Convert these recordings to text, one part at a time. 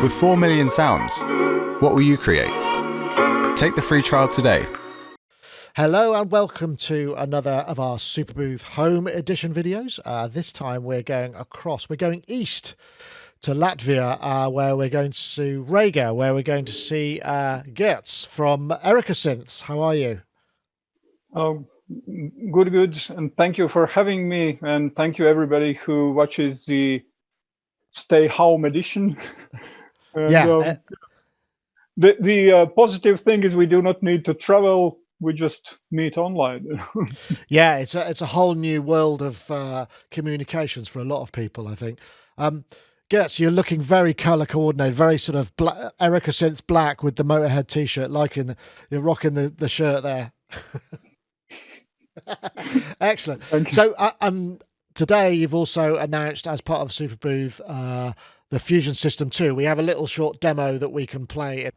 With 4 million sounds, what will you create? Take the free trial today. Hello and welcome to another of our Superbooth Home Edition videos. This time we're going east to Latvia, where we're going to see Riga, where we're going to see Girts from Erica Synths. How are you? Good, and thank you for having me, and thank you everybody who watches the Stay Home edition. And, the positive thing is we do not need to travel. We just meet online. Yeah, it's a whole new world of communications for a lot of people, I think. Girts, you're looking very colour coordinated, very sort of Erica Synths black with the Motorhead t-shirt, you're rocking the shirt there. Excellent. So today you've also announced, as part of Superbooth, the Fusion System 2. We have a little short demo that we can play.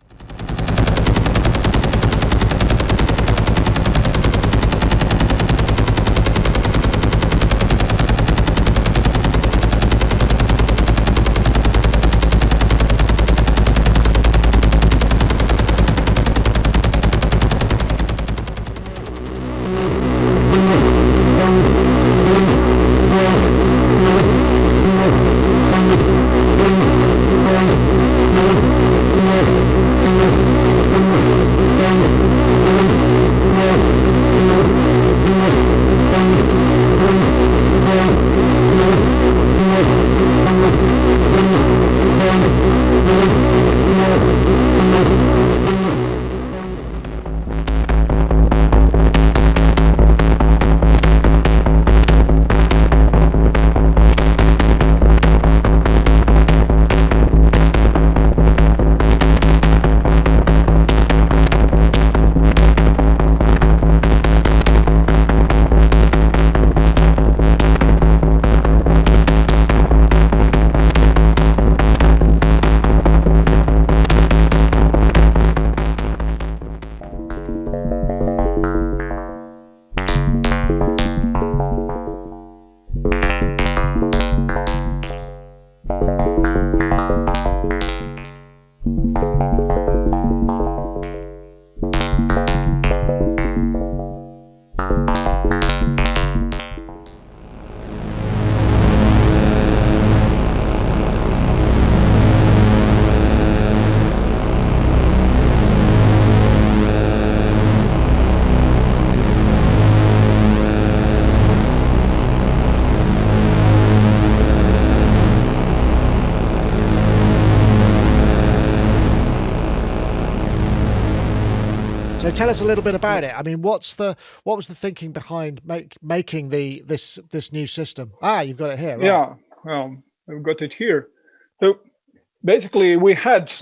So tell us a little bit about it. I mean, what was the thinking behind making this new system? You've got it here, right? Yeah, I've got it here. So basically, we had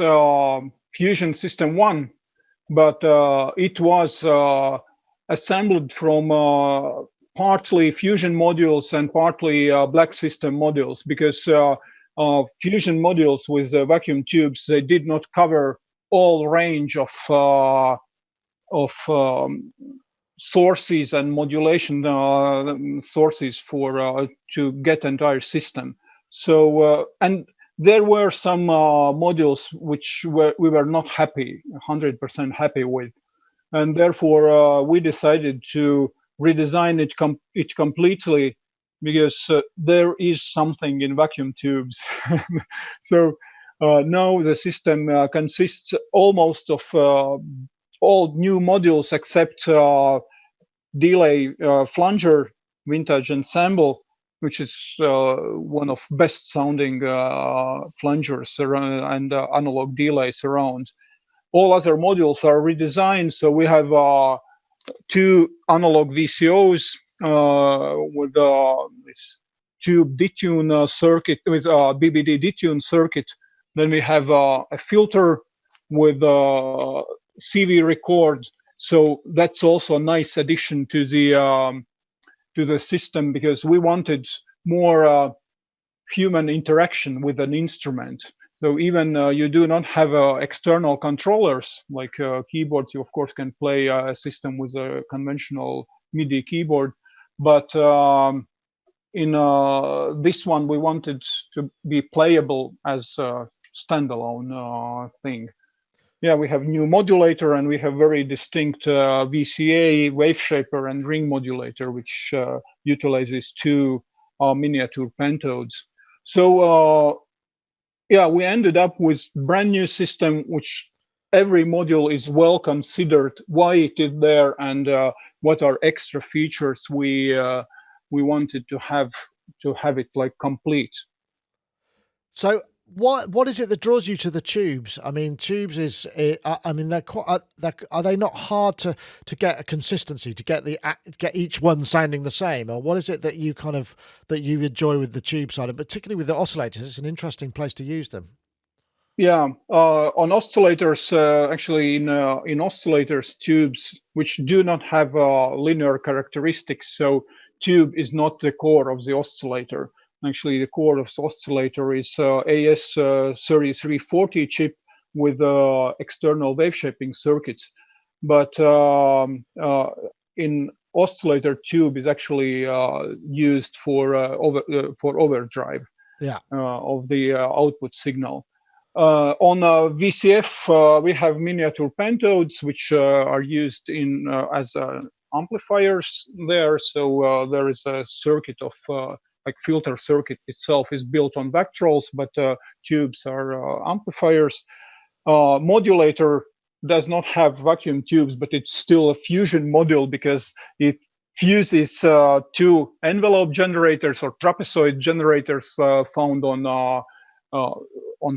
Fusion System 1, but it was assembled from partly Fusion modules and partly Black System modules, because Fusion modules with vacuum tubes, they did not cover all range of sources and modulation sources for to get entire system. So and there were some modules which we were not 100% happy with, and therefore we decided to redesign it completely, because there is something in vacuum tubes. So now the system consists almost of all new modules except delay flanger, vintage ensemble, which is one of best sounding flangers around, and analog delays around. All other modules are redesigned, so we have 2 analog VCOs with this tube detune circuit, with BBD detune circuit. Then we have a filter with CV record, so that's also a nice addition to the system, because we wanted more human interaction with an instrument. So even you do not have external controllers like keyboards. You of course can play a system with a conventional MIDI keyboard, but in this one we wanted to be playable as standalone thing. Yeah, we have new modulator, and we have very distinct VCA, Waveshaper, and Ringmodulator, which utilizes two miniature pentodes. So yeah, we ended up with brand new system, which every module is well considered, why it is there, and what are extra features we wanted to have it like complete. So what is it that draws you to the tubes? I mean, tubes is, I mean, they're quite, are they not hard to get a consistency, to get each one sounding the same, or what is it that you enjoy with the tube side, and particularly with the oscillators? It's an interesting place to use them. Yeah, on oscillators, actually in oscillators, tubes which do not have linear characteristics, so tube is not the core of the oscillator. Actually, the core of the oscillator is AS3340 chip with external wave shaping circuits. But in oscillator, tube is actually used for overdrive of the output signal. On VCF, we have miniature pentodes, which are used in as amplifiers there. So there is a circuit of like filter circuit itself is built on Vectrols, but tubes are amplifiers. Modulator does not have vacuum tubes, but it's still a fusion module because it fuses two envelope generators or trapezoid generators found on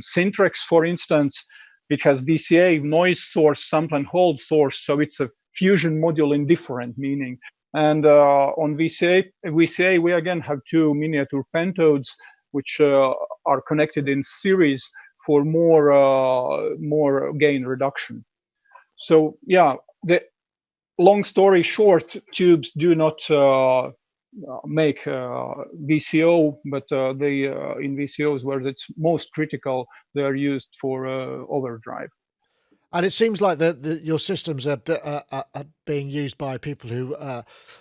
Syntrex, for instance. It has VCA, noise source, sample and hold source, so it's a fusion module in different meaning. And on VCA, we again have two miniature pentodes, which are connected in series for more gain reduction. So yeah, the long story short, tubes do not make VCO, but they in VCOs where it's most critical, they are used for overdrive. And it seems like your systems are being used by people who,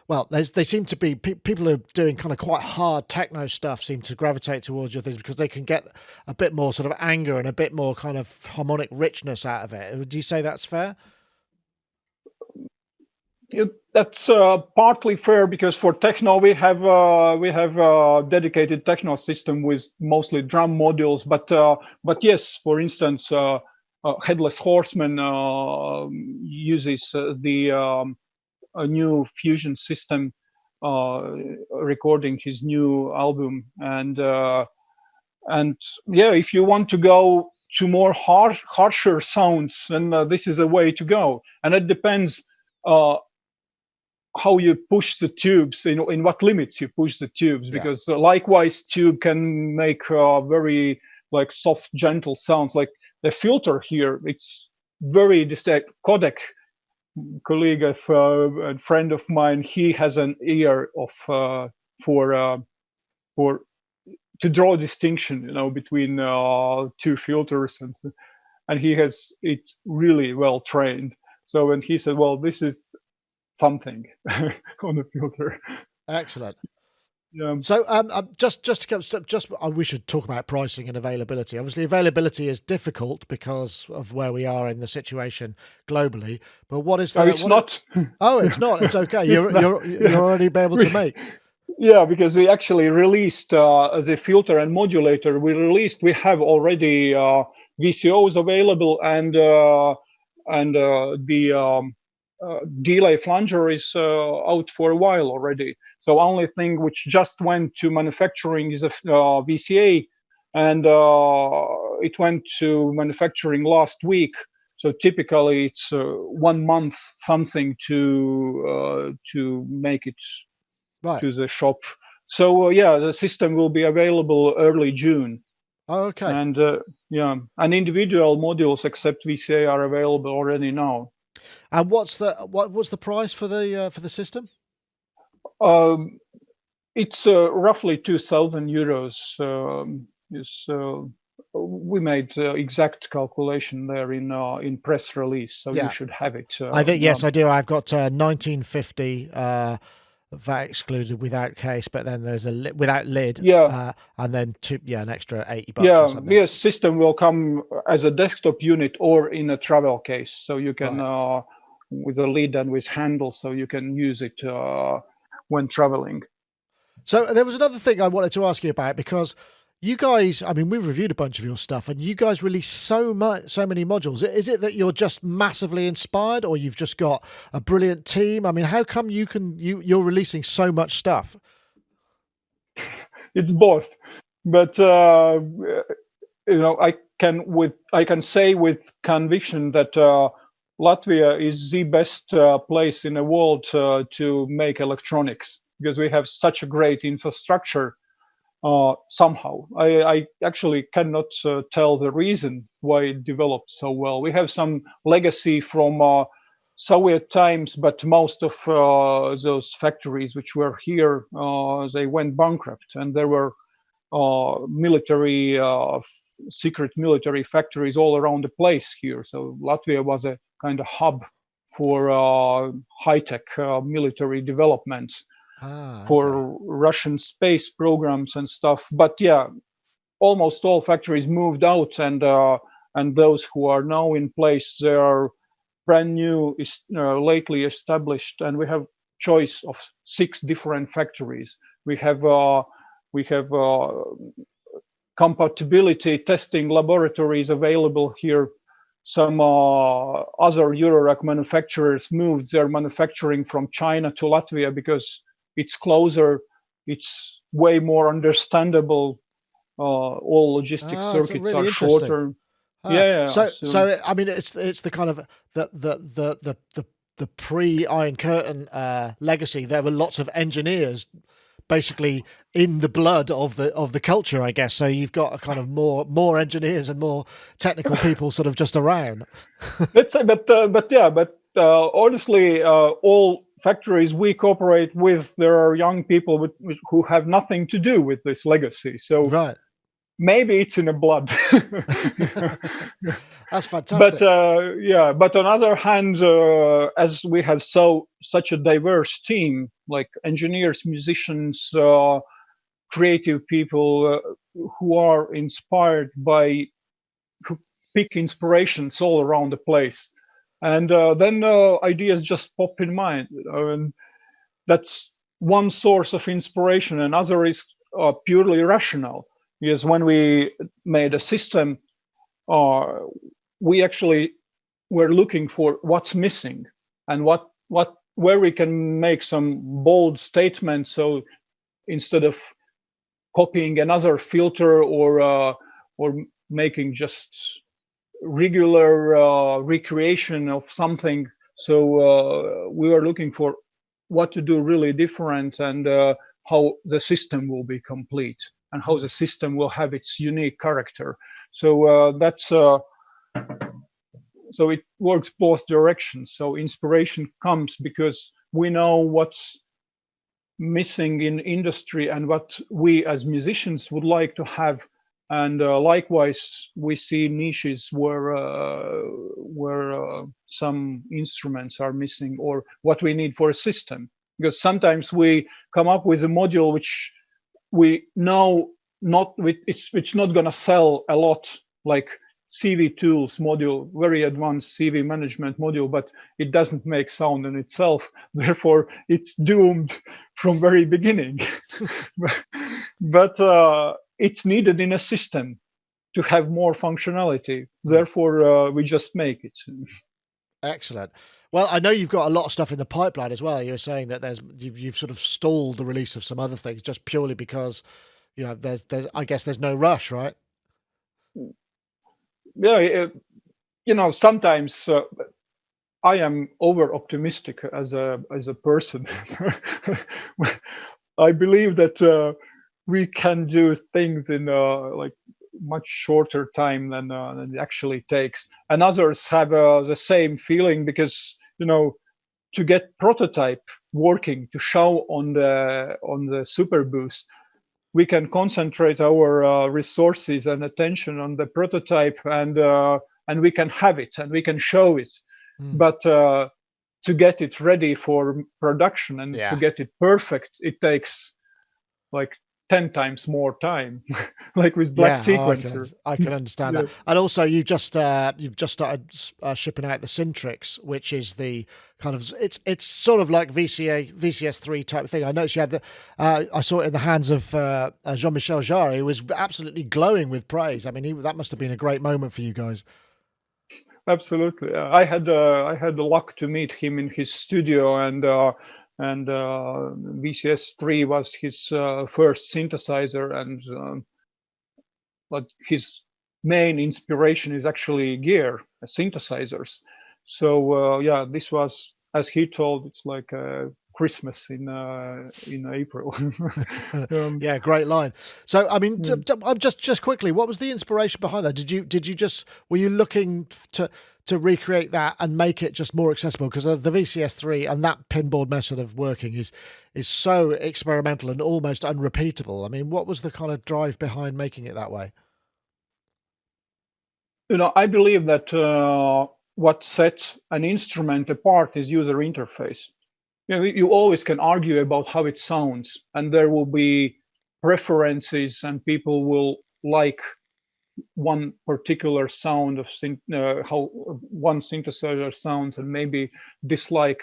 well, they seem to be people who are doing kind of quite hard techno stuff seem to gravitate towards your things because they can get a bit more sort of anger and a bit more kind of harmonic richness out of it. Would you say that's fair? That's partly fair because for techno we have a dedicated techno system with mostly drum modules, but yes, for instance. Headless Horseman uses the new Fusion system recording his new album, and yeah, if you want to go to more harsher sounds, then this is a way to go, and it depends how you push the tubes, in what limits you push the tubes, because likewise tube can make very like soft, gentle sounds. Like the filter here, it's very distinct. Codec, colleague of a friend of mine, he has an ear of for to draw distinction, between two filters, and he has it really well trained. So when he said, "Well, this is something on the filter," excellent. Yeah. So we should talk about pricing and availability. Obviously, availability is difficult because of where we are in the situation globally. But what is that? No, it's not. Oh, it's not. It's okay. You're already able to make. Yeah, because we actually released as a filter and modulator. We have already VCOs available, and the delay flanger is out for a while already. So only thing which just went to manufacturing is a VCA, and it went to manufacturing last week. So typically it's 1 month something to make it to the shop. So yeah, the system will be available early June. Oh, okay. And and individual modules except VCA are available already now. And what's the price for the system? It's roughly 2,000 euros. We made exact calculation there in press release, so you should have it. I think yes, I do. I've got 1950. VAT excluded without case, but then there's a without lid, and then an extra $80 or something. Yes, system will come as a desktop unit or in a travel case, so you can with a lid and with handle, so you can use it when traveling. So there was another thing I wanted to ask you about, because you guys, I mean, we've reviewed a bunch of your stuff, and you guys release so many modules. Is it that you're just massively inspired, or you've just got a brilliant team? I mean, how come you're releasing so much stuff? It's both, but I can say with conviction that Latvia is the best place in the world to make electronics, because we have such a great infrastructure. Somehow, I actually cannot tell the reason why it developed so well. We have some legacy from Soviet times, but most of those factories which were here, they went bankrupt, and there were secret military factories all around the place here. So Latvia was a kind of hub for high-tech military developments. For Russian space programs and stuff. But yeah, almost all factories moved out, and those who are now in place, they are brand new, lately established, and we have choice of 6 different factories. We have compatibility testing laboratories available here. Some other Eurorack manufacturers moved their manufacturing from China to Latvia because it's closer, it's way more understandable. All logistic circuits really are shorter. So I mean, it's the kind of the pre-Iron Curtain legacy. There were lots of engineers basically in the blood of the culture, I guess. So you've got a kind of more engineers and more technical people sort of just around. Let's say, but honestly, all factories we cooperate with, there are young people who have nothing to do with this legacy. So maybe it's in the blood. That's fantastic. But on the other hand, as we have such a diverse team, like engineers, musicians, creative people who are inspired by, who pick inspirations all around the place. And then ideas just pop in mind. And that's one source of inspiration. Another is purely rational. Because when we made a system, we actually were looking for what's missing and where we can make some bold statements. So instead of copying another filter or making just regular recreation of something, so we were looking for what to do really different, and how the system will be complete and how the system will have its unique character. So that's so it works both directions. So inspiration comes because we know what's missing in industry and what we as musicians would like to have. And likewise, we see niches where some instruments are missing, or what we need for a system. Because sometimes we come up with a module which we know it's not going to sell a lot, like CV tools module, very advanced CV management module, but it doesn't make sound in itself. Therefore, it's doomed from very beginning. But it's needed in a system to have more functionality. Therefore, we just make it. Excellent. Well, I know you've got a lot of stuff in the pipeline as well. You're saying that you've sort of stalled the release of some other things just purely because, there's I guess there's no rush, right? Yeah, sometimes I am over optimistic as a person. I believe that we can do things in like much shorter time than it actually takes, and others have the same feeling, because to get prototype working to show on the Superbooth, we can concentrate our resources and attention on the prototype, and we can have it and we can show it. But to get it ready for production and to get it perfect, it takes like 10 times more time, like with Black Sequencer. I can understand that. And also, you've just started shipping out the Syntrix, which is the kind of it's sort of like VCS3 type thing. I noticed you had I saw it in the hands of Jean-Michel Jarre, who was absolutely glowing with praise. I mean, that must have been a great moment for you guys. Absolutely, I had the luck to meet him in his studio, and VCS3 was his first synthesizer, and but his main inspiration is actually gear, synthesizers. So yeah, this was, as he told, it's like Christmas in April. Yeah, great line. So I mean, just quickly, what was the inspiration behind that? Were you looking to recreate that and make it just more accessible? Because the VCS3 and that pinboard method of working is so experimental and almost unrepeatable. I mean, what was the kind of drive behind making it that way? I believe that what sets an instrument apart is user interface. You always can argue about how it sounds, and there will be preferences, and people will like one particular sound of how one synthesizer sounds, and maybe dislike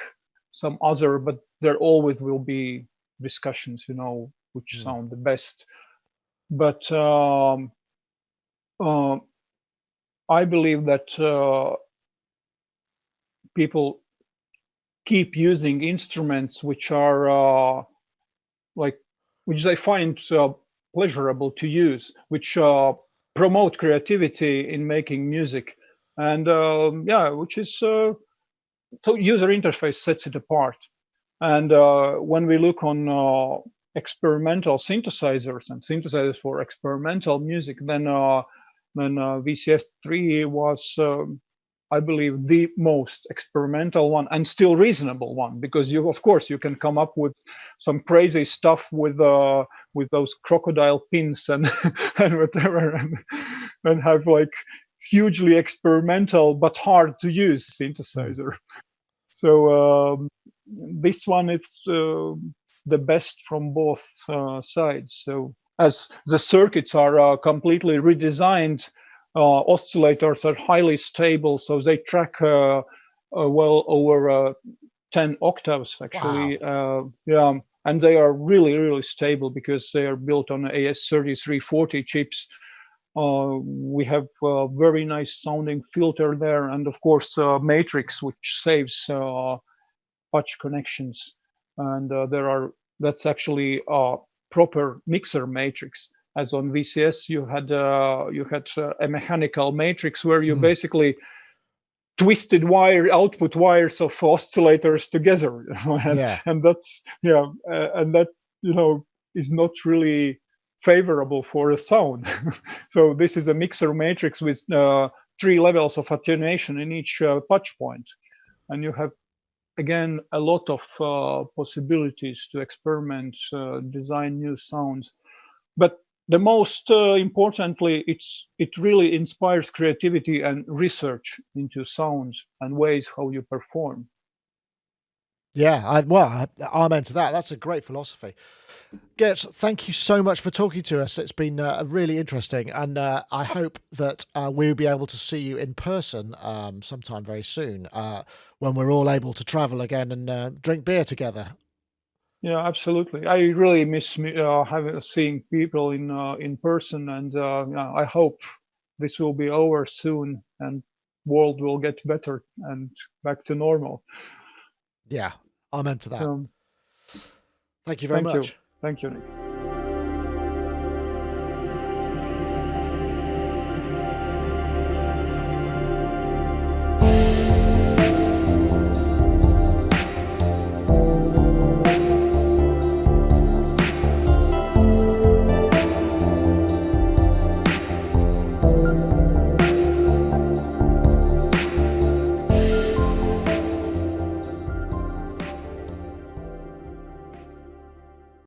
some other, but there always will be discussions, which sound the best. But I believe that people keep using instruments which are which they find pleasurable to use, which promote creativity in making music, and which is so user interface sets it apart. And when we look on experimental synthesizers and synthesizers for experimental music, then VCS3 was, I believe, the most experimental one and still reasonable one, because of course you can come up with some crazy stuff with those crocodile pins and and whatever, and have like hugely experimental but hard to use synthesizer. So this one is the best from both sides. So as the circuits are completely redesigned, oscillators are highly stable, so they track well over 10 octaves actually. Wow. And they are really, really stable because they are built on AS3340 chips. We have a very nice sounding filter there, and of course matrix, which saves patch connections. And that's actually a proper mixer matrix. As on VCS, you had a mechanical matrix where you basically twisted output wires of oscillators together, and that's and that is not really favorable for a sound. So this is a mixer matrix with 3 levels of attenuation in each patch point, and you have again a lot of possibilities to experiment, design new sounds. But the most importantly, it really inspires creativity and research into sounds and ways how you perform. Yeah, I'm into that. That's a great philosophy. Girts, thank you so much for talking to us. It's been really interesting, and I hope that we'll be able to see you in person sometime very soon, when we're all able to travel again and drink beer together. Yeah, absolutely. I really miss seeing people in person, and I hope this will be over soon and world will get better and back to normal. Yeah, I'm into that. Thank you very much. Thank you, Nick.